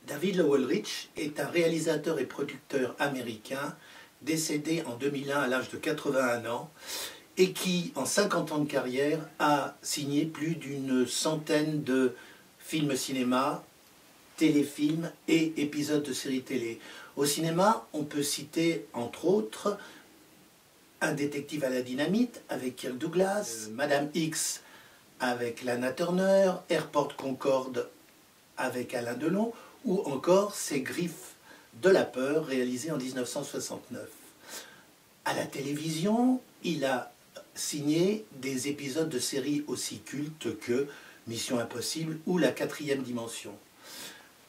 David Lowery est un réalisateur et producteur américain décédé en 2001 à l'âge de 81 ans et qui, en 50 ans de carrière, a signé plus d'une centaine de films cinéma, téléfilms et épisodes de séries télé. Au cinéma, on peut citer, entre autres, Un détective à la dynamite avec Kirk Douglas, Madame X avec Lana Turner, Airport Concorde avec Alain Delon, ou encore Ses griffes de la peur, réalisé en 1969. À la télévision, il a signé des épisodes de séries aussi cultes que Mission Impossible ou La quatrième dimension.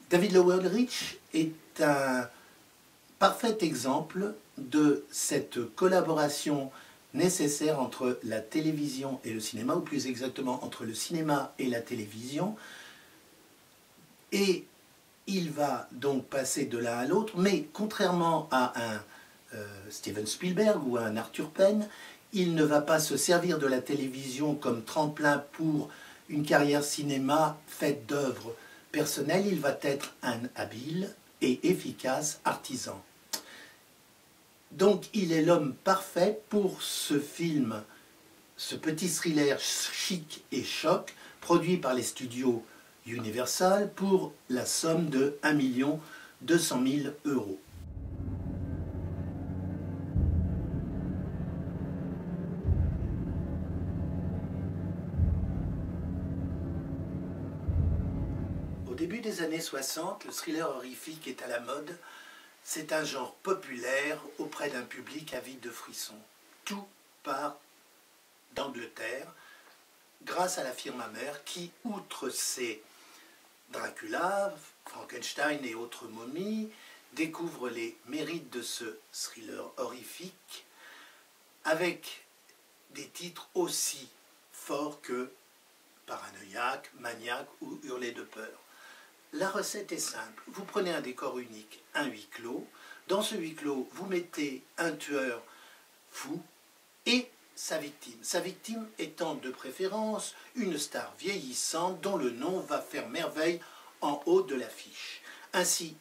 David Lowery est un parfait exemple de cette collaboration nécessaire entre la télévision et le cinéma, ou plus exactement entre le cinéma et la télévision. Et il va donc passer de l'un à l'autre, mais contrairement à un Steven Spielberg ou à un Arthur Penn, il ne va pas se servir de la télévision comme tremplin pour une carrière cinéma faite d'œuvres personnelles. Il va être un habile et efficace artisan. Donc il est l'homme parfait pour ce film, ce petit thriller chic et choc, produit par les studios Universal pour la somme de 1 200 000 €. Au début des années 60, le thriller horrifique est à la mode. C'est un genre populaire auprès d'un public avide de frissons. Tout part d'Angleterre grâce à la firme Hammer qui, outre ses Dracula, Frankenstein et autres momies, découvre les mérites de ce thriller horrifique avec des titres aussi forts que Paranoïaque, Maniaque ou Hurler de peur. La recette est simple. Vous prenez un décor unique, un huis clos. Dans ce huis clos, vous mettez un tueur fou et sa victime. Sa victime étant de préférence une star vieillissante dont le nom va faire merveille en haut de l'affiche. Ainsi,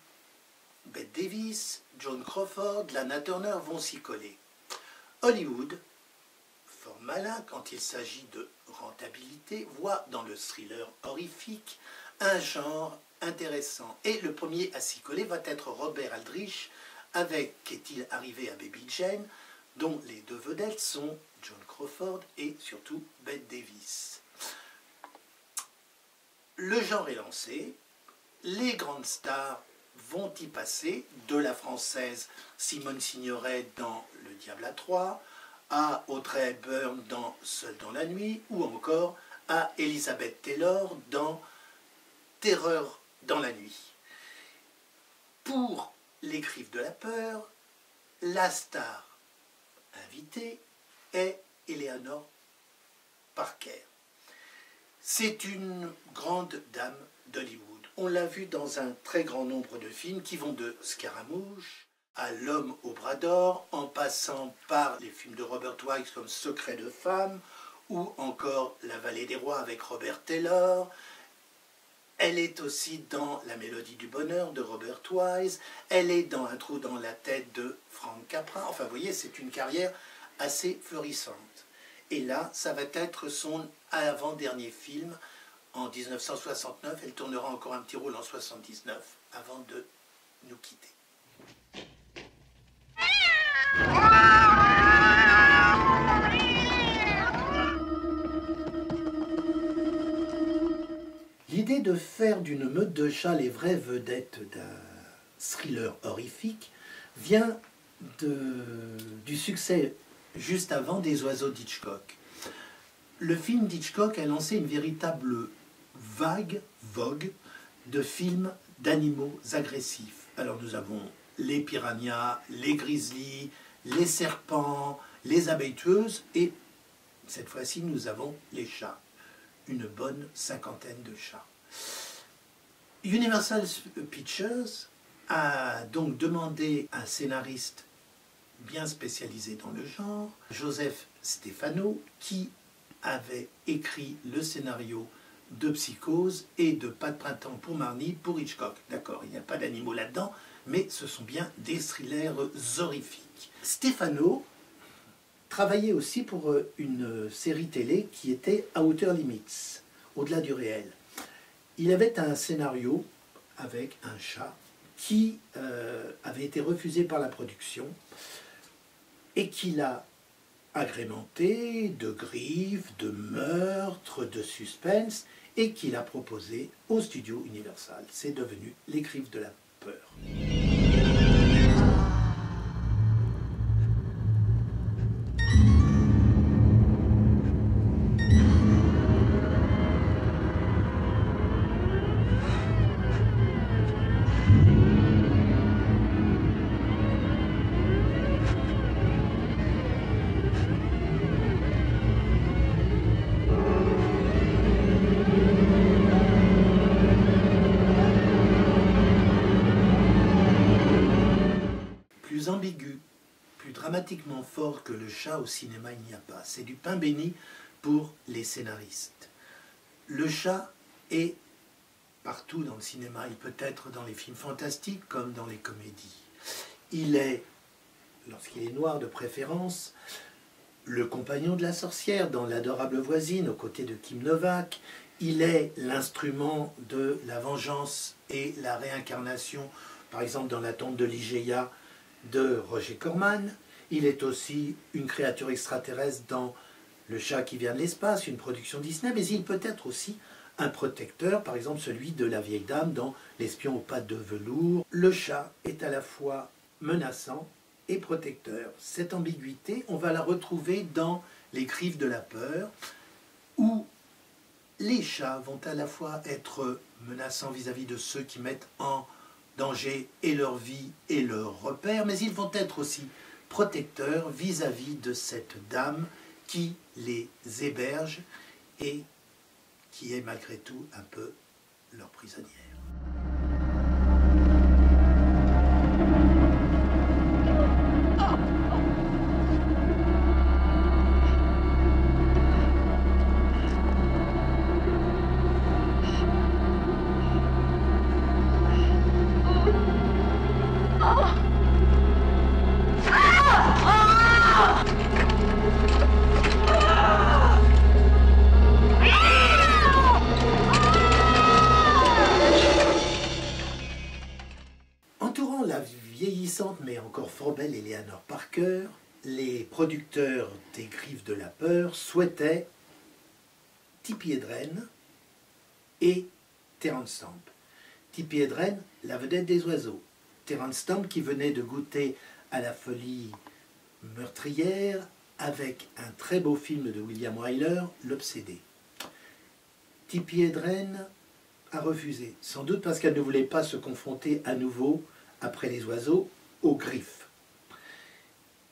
Bette Davis, Joan Crawford, Lana Turner vont s'y coller. Hollywood, fort malin quand il s'agit de rentabilité, voit dans le thriller horrifique un genre intéressant. Et le premier à s'y coller va être Robert Aldrich avec Qu'est-il arrivé à Baby Jane, dont les deux vedettes sont Joan Crawford et surtout Bette Davis. Le genre est lancé, les grandes stars vont y passer, de la française Simone Signoret dans Le Diable à Troyes, à Audrey Hepburn dans Seul dans la nuit, ou encore à Elizabeth Taylor dans Terreur dans la nuit. Pour Les griffes de la peur, la star invitée est Eleanor Parker. C'est une grande dame d'Hollywood. On l'a vu dans un très grand nombre de films qui vont de Scaramouche à L'homme au bras d'or, en passant par les films de Robert Wise comme Secret de femme, ou encore La vallée des rois avec Robert Taylor. Elle est aussi dans La mélodie du bonheur de Robert Wise. Elle est dans Un trou dans la tête de Frank Capra. Enfin, vous voyez, c'est une carrière assez florissante. Et là, ça va être son avant-dernier film en 1969. Elle tournera encore un petit rôle en 1979 avant de nous quitter. L'idée de faire d'une meute de chats les vraies vedettes d'un thriller horrifique vient du succès juste avant des Oiseaux d'Hitchcock. Le film d'Hitchcock a lancé une véritable vogue de films d'animaux agressifs. Alors nous avons les piranhas, les grizzlies, les serpents, les abeilles tueuses et cette fois-ci nous avons les chats. Une bonne cinquantaine de chats. Universal Pictures a donc demandé un scénariste bien spécialisé dans le genre, Joseph Stefano, qui avait écrit le scénario de Psychose et de Pas de printemps pour Marnie pour Hitchcock. D'accord, il n'y a pas d'animaux là-dedans, mais ce sont bien des thrillers horrifiques. Stefano travaillait aussi pour une série télé qui était Outer Limits, au-delà du réel. Il avait un scénario avec un chat qui avait été refusé par la production et qu'il a agrémenté de griffes, de meurtres, de suspense et qu'il a proposé au studio Universal. C'est devenu Les Griffes de la peur. Plus ambigu, plus dramatiquement fort que le chat au cinéma, il n'y a pas. C'est du pain béni pour les scénaristes. Le chat est partout dans le cinéma. Il peut être dans les films fantastiques comme dans les comédies. Il est, lorsqu'il est noir de préférence, le compagnon de la sorcière dans L'adorable voisine aux côtés de Kim Novak. Il est l'instrument de la vengeance et la réincarnation, par exemple dans La tombe de Ligeia de Roger Corman. Il est aussi une créature extraterrestre dans Le chat qui vient de l'espace, une production Disney, mais il peut être aussi un protecteur, par exemple celui de la vieille dame dans L'espion aux pattes de velours. Le chat est à la fois menaçant et protecteur. Cette ambiguïté, on va la retrouver dans Les Griffes de la peur, où les chats vont à la fois être menaçants vis-à-vis de ceux qui mettent en danger et leur vie et leur repère, mais ils vont être aussi protecteurs vis-à-vis de cette dame qui les héberge et qui est malgré tout un peu leur prisonnière. Entourant la vieillissante mais encore fort belle Eleanor Parker, les producteurs des Griffes de la peur souhaitaient Tippi Hedren et Terence Stamp. Tippi Hedren, la vedette des oiseaux. Terence Stamp qui venait de goûter à la folie meurtrière avec un très beau film de William Wyler, L'Obsédé. Tippi Hedren a refusé, sans doute parce qu'elle ne voulait pas se confronter à nouveau, après les oiseaux, aux griffes.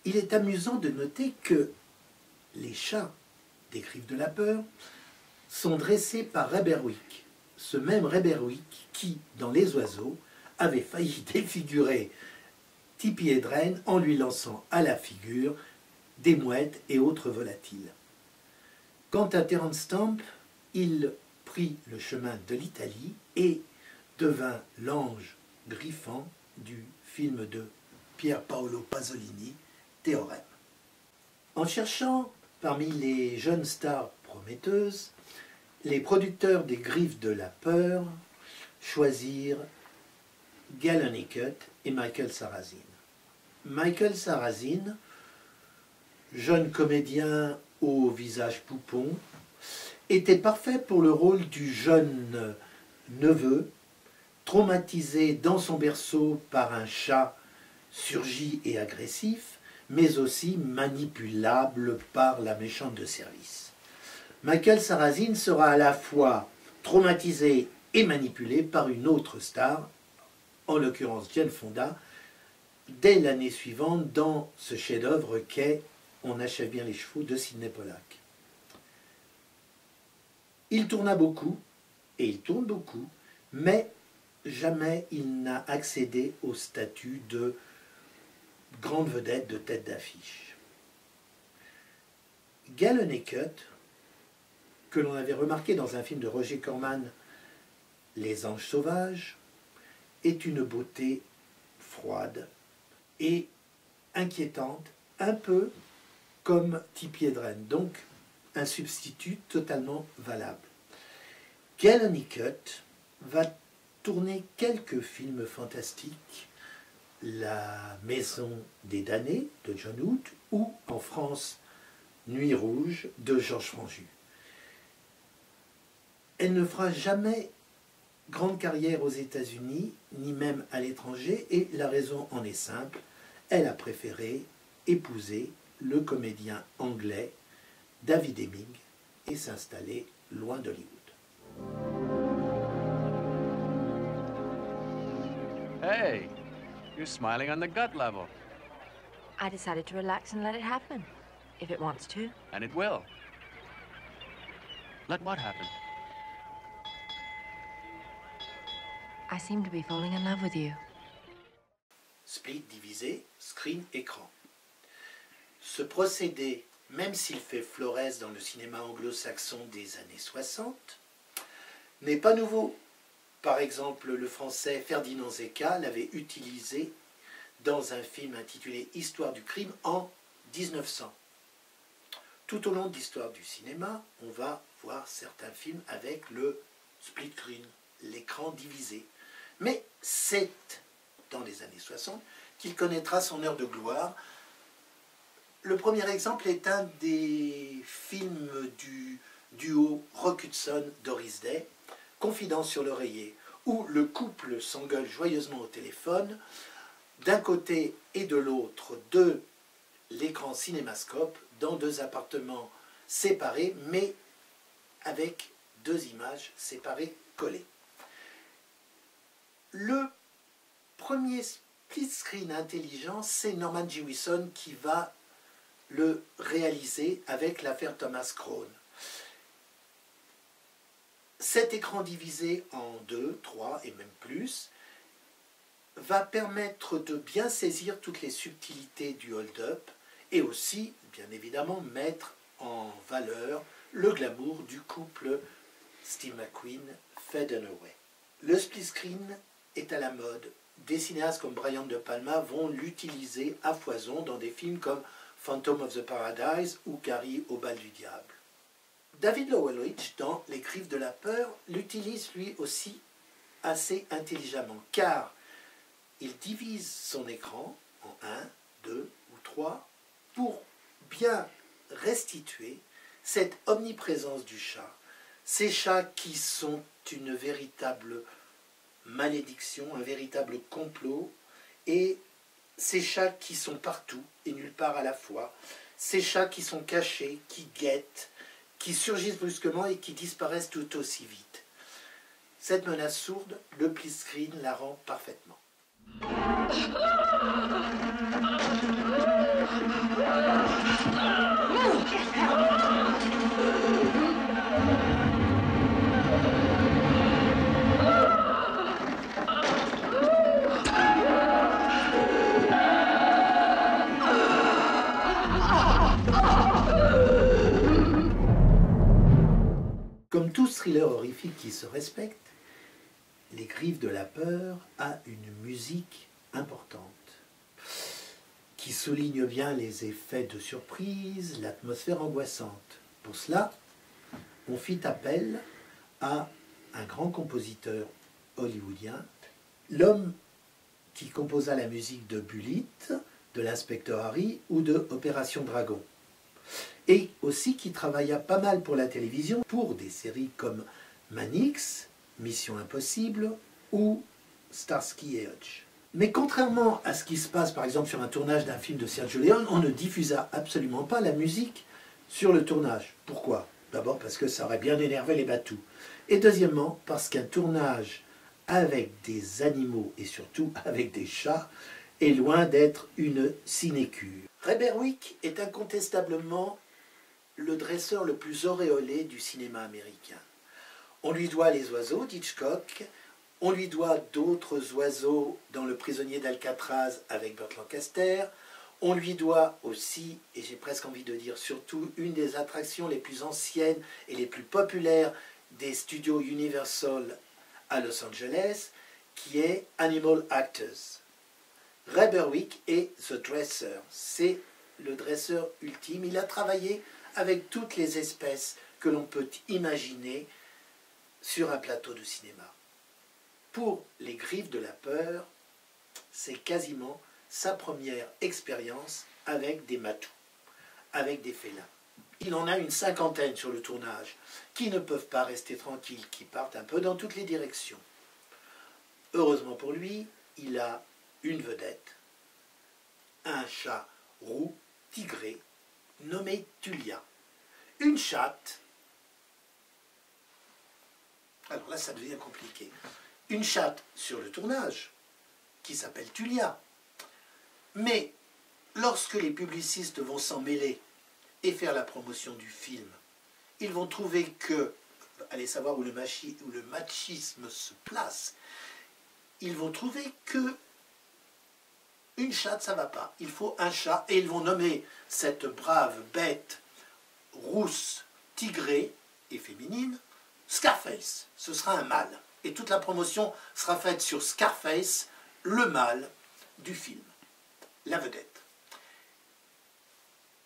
Il est amusant de noter que les chats des Griffes de la peur sont dressés par Ray Berwick, ce même Ray Berwick qui, dans Les oiseaux, avait failli défigurer Tippi Hedren en lui lançant à la figure des mouettes et autres volatiles. Quant à Terence Stamp, il prit le chemin de l'Italie et devint l'ange griffant du film de Pier Paolo Pasolini, Théorème. En cherchant parmi les jeunes stars prometteuses, les producteurs des Griffes de la peur choisirent Gale Hunnicutt et Michael Sarrazin. Michael Sarrazin, jeune comédien au visage poupon, était parfait pour le rôle du jeune neveu, traumatisé dans son berceau par un chat surgi et agressif, mais aussi manipulable par la méchante de service. Michael Sarrazin sera à la fois traumatisé et manipulé par une autre star, en l'occurrence Jane Fonda, dès l'année suivante dans ce chef-d'œuvre qu'est On achève bien les chevaux de Sidney Pollack. Il tourna beaucoup, et il tourne beaucoup, mais jamais il n'a accédé au statut de grande vedette de tête d'affiche. Gale Hunnicutt que l'on avait remarqué dans un film de Roger Corman, Les Anges Sauvages, est une beauté froide et inquiétante, un peu comme Tippi Hedren, donc un substitut totalement valable. Gail Honeycutt va tourner quelques films fantastiques, La Maison des damnés de John Wood ou en France Nuit rouge de Georges Franju. Elle ne fera jamais grande carrière aux États-Unis, ni même à l'étranger, et la raison en est simple, elle a préféré épouser le comédien anglais David Hemming et s'installer loin d'Hollywood. Hey, you're smiling on the gut level. I decided to relax and let it happen, if it wants to. And it will. Let what happen? I seem to be falling in love with you. Split divisé, screen écran. Ce procédé, même s'il fait florès dans le cinéma anglo-saxon des années 60, n'est pas nouveau. Par exemple, le français Ferdinand Zecca l'avait utilisé dans un film intitulé Histoire du crime en 1900. Tout au long de l'histoire du cinéma, on va voir certains films avec le split screen, l'écran divisé. Mais c'est dans les années 60 qu'il connaîtra son heure de gloire. Le premier exemple est un des films du duo Rock Hudson-Doris Day, Confidence sur l'oreiller, où le couple s'engueule joyeusement au téléphone, d'un côté et de l'autre de l'écran cinémascope, dans deux appartements séparés, mais avec deux images séparées collées. Le premier split screen intelligent, c'est Norman Jewison qui va le réaliser avec l'affaire Thomas Crown. Cet écran divisé en 2, 3 et même plus va permettre de bien saisir toutes les subtilités du hold-up et aussi, bien évidemment, mettre en valeur le glamour du couple Steve McQueen-Faye Dunaway. Le split screen est à la mode. Des cinéastes comme Brian De Palma vont l'utiliser à foison dans des films comme Phantom of the Paradise ou Carrie au bal du diable. David Lowery, dans Les Griffes de la peur, l'utilise lui aussi assez intelligemment, car il divise son écran en 1, 2 ou 3 pour bien restituer cette omniprésence du chat. Ces chats qui sont une véritable malédiction, un véritable complot, et ces chats qui sont partout et nulle part à la fois, ces chats qui sont cachés, qui guettent, qui surgissent brusquement et qui disparaissent tout aussi vite. Cette menace sourde, le split screen la rend parfaitement. Comme tout thriller horrifique qui se respecte, Les Griffes de la peur a une musique importante qui souligne bien les effets de surprise, l'atmosphère angoissante. Pour cela, on fit appel à un grand compositeur hollywoodien, l'homme qui composa la musique de Bullitt, de l'Inspecteur Harry ou de Opération Dragon, et aussi qui travailla pas mal pour la télévision, pour des séries comme Mannix, Mission Impossible ou Starsky et Hutch. Mais contrairement à ce qui se passe par exemple sur un tournage d'un film de Sergio Leone, on ne diffusa absolument pas la musique sur le tournage. Pourquoi? D'abord parce que ça aurait bien énervé les batous. Et deuxièmement parce qu'un tournage avec des animaux et surtout avec des chats est loin d'être une sinécure. Ray Berwick est incontestablement le dresseur le plus auréolé du cinéma américain. On lui doit Les Oiseaux d'Hitchcock, on lui doit d'autres oiseaux dans Le Prisonnier d'Alcatraz avec Burt Lancaster, On lui doit aussi, et j'ai presque envie de dire surtout, une des attractions les plus anciennes et les plus populaires des studios Universal à Los Angeles, qui est Animal Actors. Ray Berwick est The Dresser, c'est le dresseur ultime. Il a travaillé avec toutes les espèces que l'on peut imaginer sur un plateau de cinéma. Pour Les Griffes de la Peur, c'est quasiment sa première expérience avec des matous, avec des félins. Il en a une cinquantaine sur le tournage, qui ne peuvent pas rester tranquilles, qui partent un peu dans toutes les directions. Heureusement pour lui, il a une vedette, un chat roux, tigré, nommé Tulia. Une chatte, alors là ça devient compliqué, une chatte sur le tournage, qui s'appelle Tulia. Mais lorsque les publicistes vont s'en mêler et faire la promotion du film, ils vont trouver que, allez savoir où le machisme se place, ils vont trouver que une chatte ça va pas, il faut un chat, et ils vont nommer cette brave bête rousse, tigrée et féminine, Scarface. Ce sera un mâle. Et toute la promotion sera faite sur Scarface, le mâle du film, la vedette.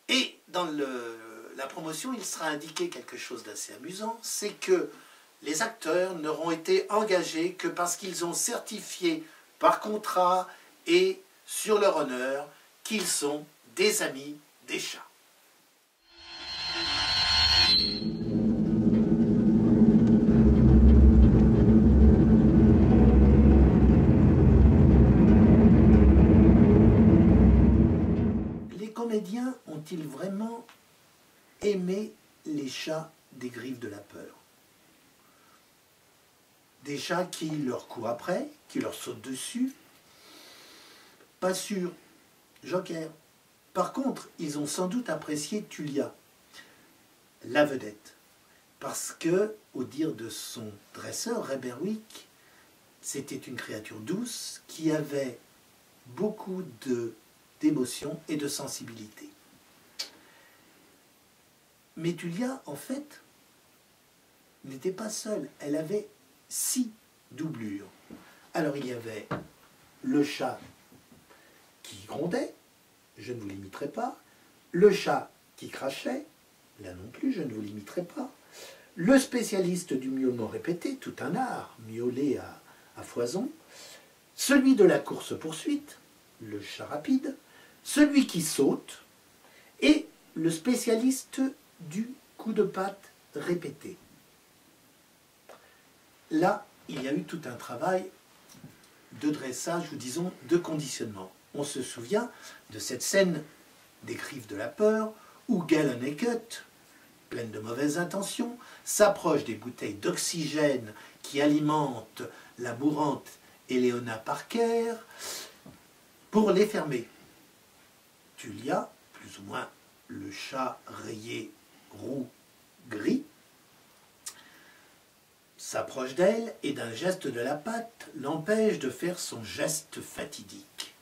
Et dans la promotion, il sera indiqué quelque chose d'assez amusant, c'est que les acteurs n'auront été engagés que parce qu'ils ont certifié par contrat et sur leur honneur qu'ils sont des amis des chats. Les comédiens ont-ils vraiment aimé les chats des Griffes de la Peur? Des chats qui leur courent après, qui leur sautent dessus? Pas sûr. Joker. Par contre, ils ont sans doute apprécié Tulia, la vedette. Parce que, au dire de son dresseur, Ray Berwick, c'était une créature douce qui avait beaucoup d'émotion et de sensibilité. Mais Tulia, en fait, n'était pas seule. Elle avait 6 doublures. Alors il y avait le chat qui grondait, je ne vous l'imiterai pas, le chat qui crachait, là non plus, je ne vous l'imiterai pas, le spécialiste du miaulement répété, tout un art, miauler à foison, celui de la course-poursuite, le chat rapide, celui qui saute, et le spécialiste du coup de patte répété. Là, il y a eu tout un travail de dressage, ou disons de conditionnement. On se souvient de cette scène des Griffes de la Peur, où Galen Hackett, pleine de mauvaises intentions, s'approche des bouteilles d'oxygène qui alimentent la mourante Eleona Parker pour les fermer. Tulia, plus ou moins le chat rayé roux-gris, s'approche d'elle et d'un geste de la patte l'empêche de faire son geste fatidique.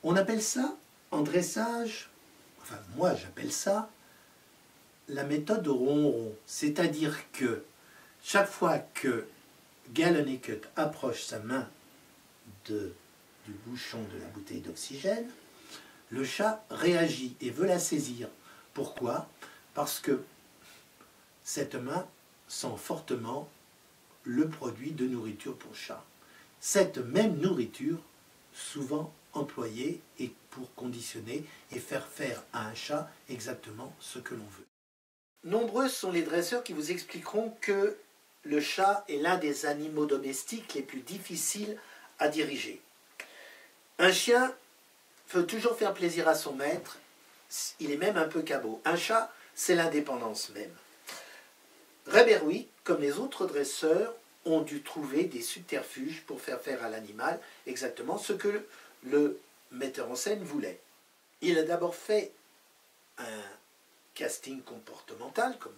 On appelle ça, en dressage, enfin moi j'appelle ça, la méthode ronron. C'est-à-dire que chaque fois que Galen Hackett approche sa main du bouchon de la bouteille d'oxygène, le chat réagit et veut la saisir. Pourquoi? Parce que cette main sent fortement le produit de nourriture pour chat. Cette même nourriture, souvent employée et pour conditionner et faire à un chat exactement ce que l'on veut. Nombreux sont les dresseurs qui vous expliqueront que le chat est l'un des animaux domestiques les plus difficiles à diriger. Un chien veut toujours faire plaisir à son maître, il est même un peu cabot. Un chat, c'est l'indépendance même. Ray Berwick, comme les autres dresseurs, ont dû trouver des subterfuges pour faire à l'animal exactement ce que le metteur en scène voulait. Il a d'abord fait un casting comportemental, comme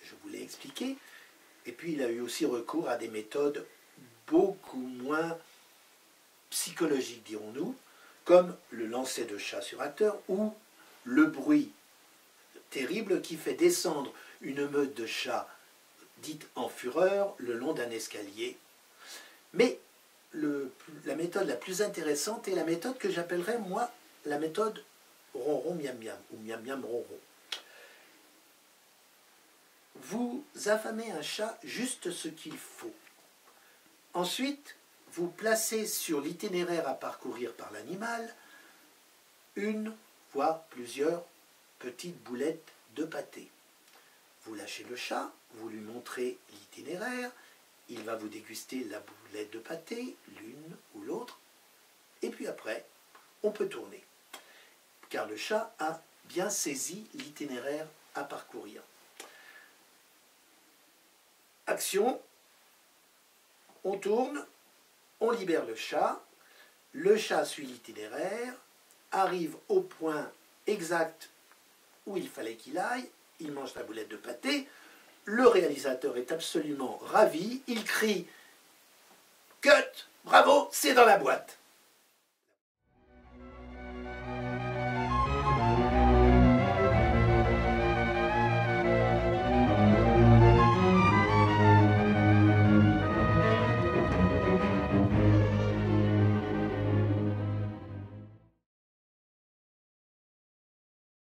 je vous l'ai expliqué, et puis il a eu aussi recours à des méthodes beaucoup moins psychologiques, dirons-nous, comme le lancer de chat sur acteur ou le bruit terrible qui fait descendre une meute de chats dite en fureur le long d'un escalier. Mais la méthode la plus intéressante est la méthode que j'appellerais, moi, la méthode ronron miam miam ou miam miam ronron. Vous affamez un chat juste ce qu'il faut. Ensuite, vous placez sur l'itinéraire à parcourir par l'animal une, voire plusieurs petites boulettes de pâté. Vous lâchez le chat, vous lui montrez l'itinéraire, il va vous déguster la boulette de pâté, l'une ou l'autre, et puis après, on peut tourner. Car le chat a bien saisi l'itinéraire à parcourir. Action, on tourne, on libère le chat suit l'itinéraire, arrive au point exact où il fallait qu'il aille, il mange la boulette de pâté, le réalisateur est absolument ravi, il crie « Cut, bravo, c'est dans la boîte !»